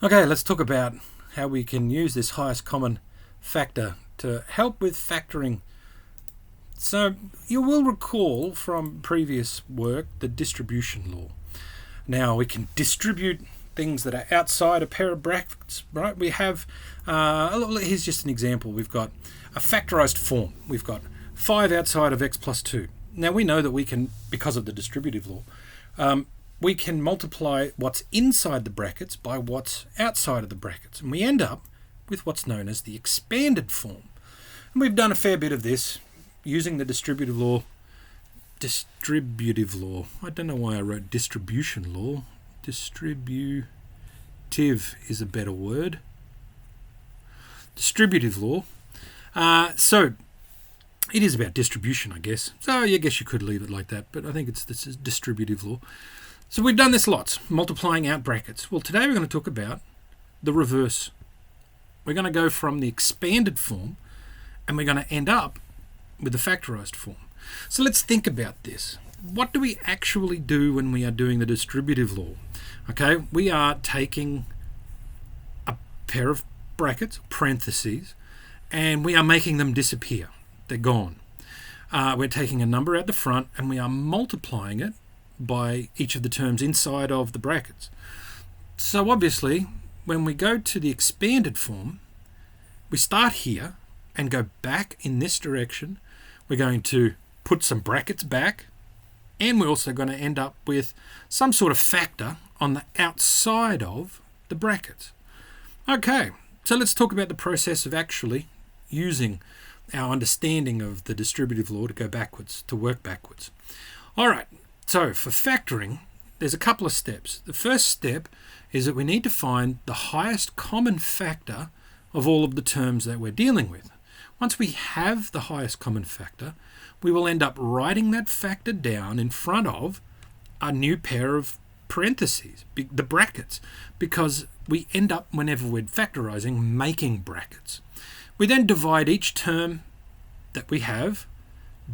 Okay, let's talk about how we can use this highest common factor to help with factoring. So you will recall from previous work the distribution law. Now we can distribute things that are outside a pair of brackets, right? We have, here's just an example. We've got a factorized form. We've got 5 outside of x plus 2. Now we know that we can, because of the distributive law, we can multiply what's inside the brackets by what's outside of the brackets. And we end up with what's known as the expanded form. And we've done a fair bit of this using the distributive law. I don't know why I wrote distribution law. Distributive is a better word. Distributive law. So it is about distribution, I guess. So I guess you could leave it like that, but I think this is distributive law. So we've done this lots, multiplying out brackets. Well, today we're going to talk about the reverse. We're going to go from the expanded form and we're going to end up with the factorized form. So let's think about this. What do we actually do when we are doing the distributive law? Okay, we are taking a pair of brackets, parentheses, and we are making them disappear. They're gone. We're taking a number out the front and we are multiplying it by each of the terms inside of the brackets. So obviously, when we go to the expanded form, we start here and go back in this direction. We're going to put some brackets back, and we're also going to end up with some sort of factor on the outside of the brackets. Okay, so let's talk about the process of actually using our understanding of the distributive law to go backwards, to work backwards. All right. So for factoring, there's a couple of steps. The first step is that we need to find the highest common factor of all of the terms that we're dealing with. Once we have the highest common factor, we will end up writing that factor down in front of a new pair of parentheses, the brackets, because we end up, whenever we're factorizing, making brackets. We then divide each term that we have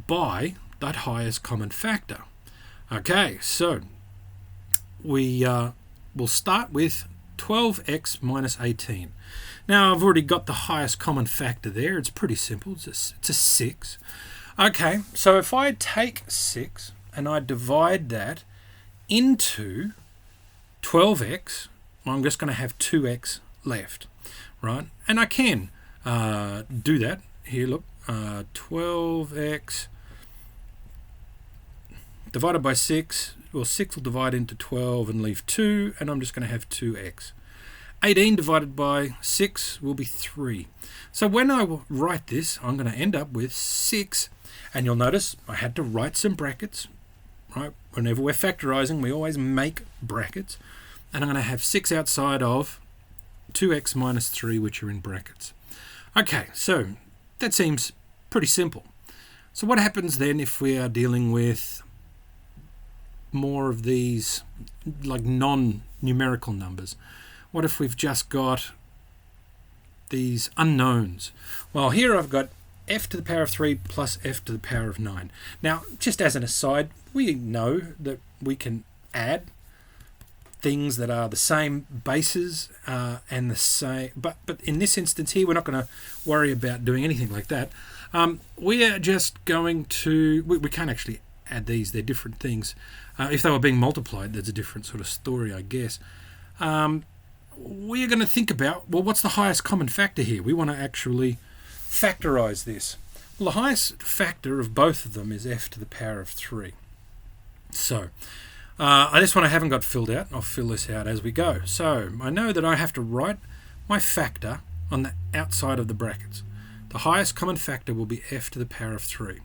by that highest common factor. Okay, so we will start with 12x minus 18. Now, I've already got the highest common factor there. It's pretty simple. It's a 6. Okay, so if I take 6 and I divide that into 12x, I'm just going to have 2x left, right? And I can do that. Here, look, 12x divided by 6, well, 6 will divide into 12 and leave 2, and I'm just going to have 2x. 18 divided by 6 will be 3. So when I write this, I'm going to end up with 6, and you'll notice I had to write some brackets, right? Whenever we're factorizing, we always make brackets, and I'm going to have 6 outside of 2x minus 3, which are in brackets. Okay, so that seems pretty simple. So what happens then if we are dealing with more of these like non-numerical numbers? What if we've just got these unknowns? Well, here I've got f to the power of 3 plus f to the power of 9. Now, just as an aside, we know that we can add things that are the same bases and the same, but in this instance here, we're not going to worry about doing anything like that. We are just going to, we can't actually add these, they're different things. If they were being multiplied, there's a different sort of story, I guess. We're going to think about, well, what's the highest common factor here? We want to actually factorize this. Well, the highest factor of both of them is f to the power of 3. So, this one I haven't got filled out. I'll fill this out as we go. So, I know that I have to write my factor on the outside of the brackets. The highest common factor will be f to the power of 3.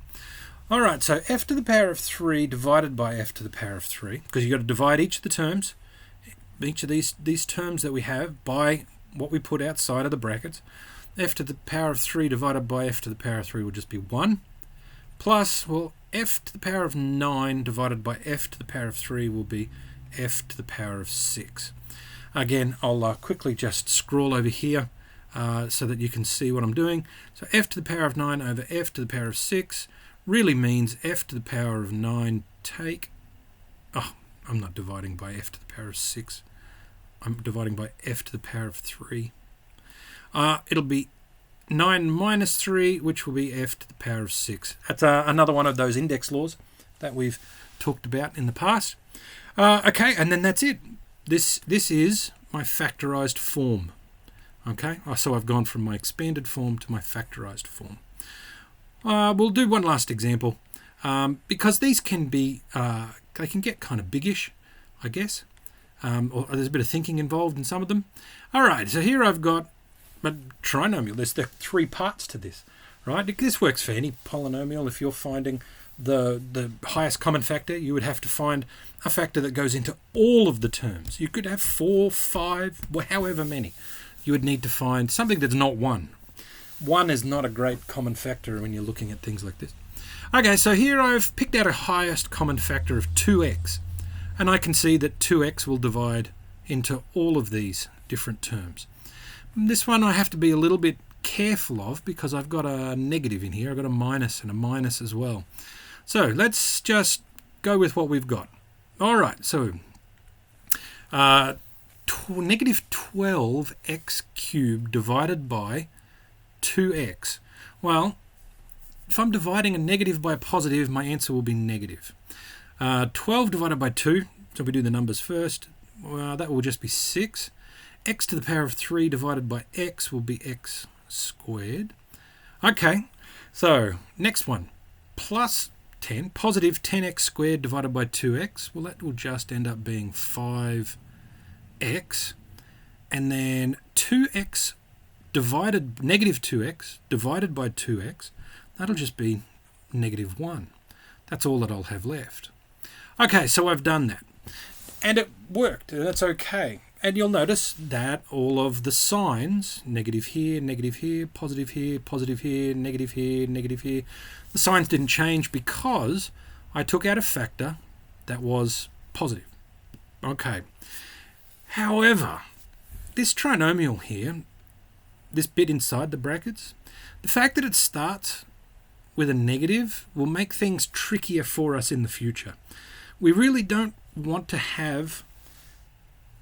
All right, so f to the power of 3 divided by f to the power of 3, because you've got to divide each of the terms, each of these terms that we have, by what we put outside of the brackets. F to the power of 3 divided by f to the power of 3 will just be 1. Plus, well, f to the power of 9 divided by f to the power of 3 will be f to the power of 6. Again, I'll quickly just scroll over here so that you can see what I'm doing. So f to the power of 9 over f to the power of 6 really means f to the power of 9 take... Oh, I'm not dividing by f to the power of 6. I'm dividing by f to the power of 3. It'll be 9 minus 3, which will be f to the power of 6. That's another one of those index laws that we've talked about in the past. Okay, and then that's it. This is my factorized form. Okay, so I've gone from my expanded form to my factorized form. We'll do one last example because these can be, they can get kind of biggish, I guess. Or there's a bit of thinking involved in some of them. All right, so here I've got a trinomial. There's the 3 parts to this, right? This works for any polynomial. If you're finding the highest common factor, you would have to find a factor that goes into all of the terms. You could have 4, 5, however many. You would need to find something that's not 1. 1 is not a great common factor when you're looking at things like this. Okay, so here I've picked out a highest common factor of 2x, and I can see that 2x will divide into all of these different terms. This one I have to be a little bit careful of because I've got a negative in here. I've got a minus and a minus as well. So let's just go with what we've got. All right, so negative 12x cubed divided by 2x. Well, if I'm dividing a negative by a positive, my answer will be negative. 12 divided by 2, so we do the numbers first, well, that will just be 6. X to the power of 3 divided by x will be x squared. Okay, so next one, plus 10, positive 10x squared divided by 2x. Well, that will just end up being 5x. And then 2x divided, negative 2x divided by 2x, that'll just be negative 1. That's all that I'll have left. Okay, so I've done that. And it worked, and that's okay. And you'll notice that all of the signs, negative here, positive here, negative here, negative here, the signs didn't change because I took out a factor that was positive. Okay. However, this trinomial here, this bit inside the brackets, the fact that it starts with a negative will make things trickier for us in the future. We really don't want to have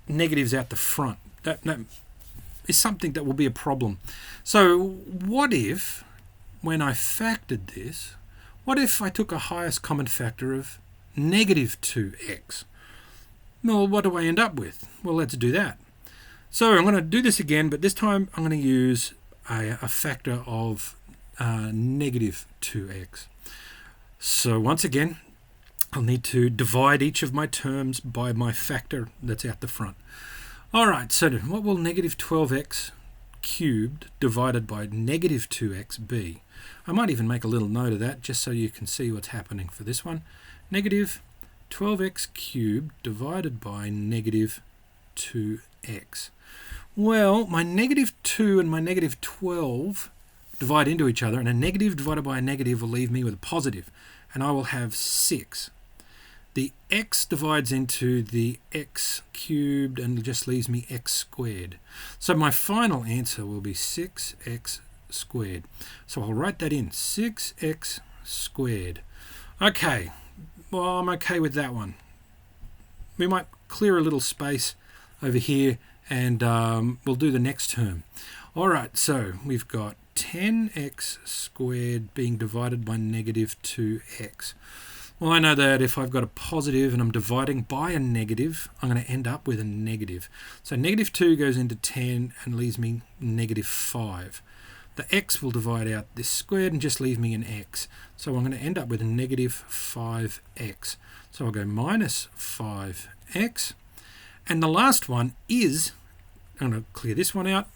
negatives out the front. That is something that will be a problem. So what if, when I factored this, what if I took a highest common factor of negative 2x? Well, what do I end up with? Well, let's do that. So I'm going to do this again, but this time I'm going to use a factor of negative 2x. So once again, I'll need to divide each of my terms by my factor that's out the front. All right, so what will negative 12x cubed divided by negative 2x be? I might even make a little note of that just so you can see what's happening for this one. Negative 12x cubed divided by negative 2x. Well, my negative 2 and my negative 12 divide into each other, and a negative divided by a negative will leave me with a positive, and I will have 6. The x divides into the x cubed and just leaves me x squared. So my final answer will be 6x squared. So I'll write that in, 6x squared. Okay, well, I'm okay with that one. We might clear a little space over here and we'll do the next term. All right, so we've got 10x squared being divided by negative 2x. Well, I know that if I've got a positive and I'm dividing by a negative, I'm going to end up with a negative. So negative 2 goes into 10 and leaves me negative 5. The x will divide out this squared and just leave me an x. So I'm going to end up with a negative 5x. So I'll go minus 5x. And the last one is, I'm going to clear this one out.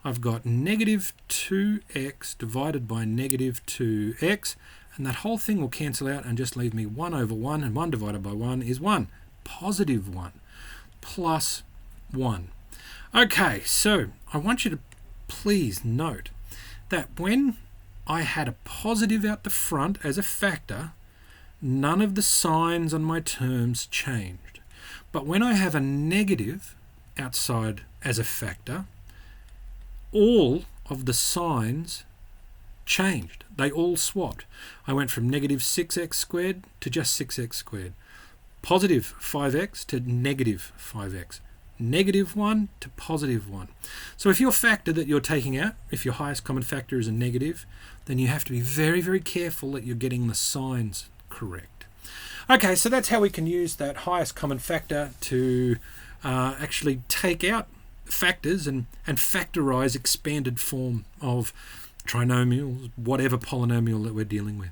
I've got negative 2x divided by negative 2x. And that whole thing will cancel out and just leave me 1 over 1, and 1 divided by 1 is 1. Positive 1 plus 1. Okay, so I want you to please note that when I had a positive out the front as a factor, none of the signs on my terms changed. But when I have a negative outside as a factor, all of the signs changed. They all swapped. I went from negative 6x squared to just 6x squared. Positive 5x to negative 5x. -1 to +1. So if your factor that you're taking out, if your highest common factor is a negative, then you have to be very, very careful that you're getting the signs correct. Okay, so that's how we can use that highest common factor to actually take out factors and factorize expanded form of trinomials, whatever polynomial that we're dealing with.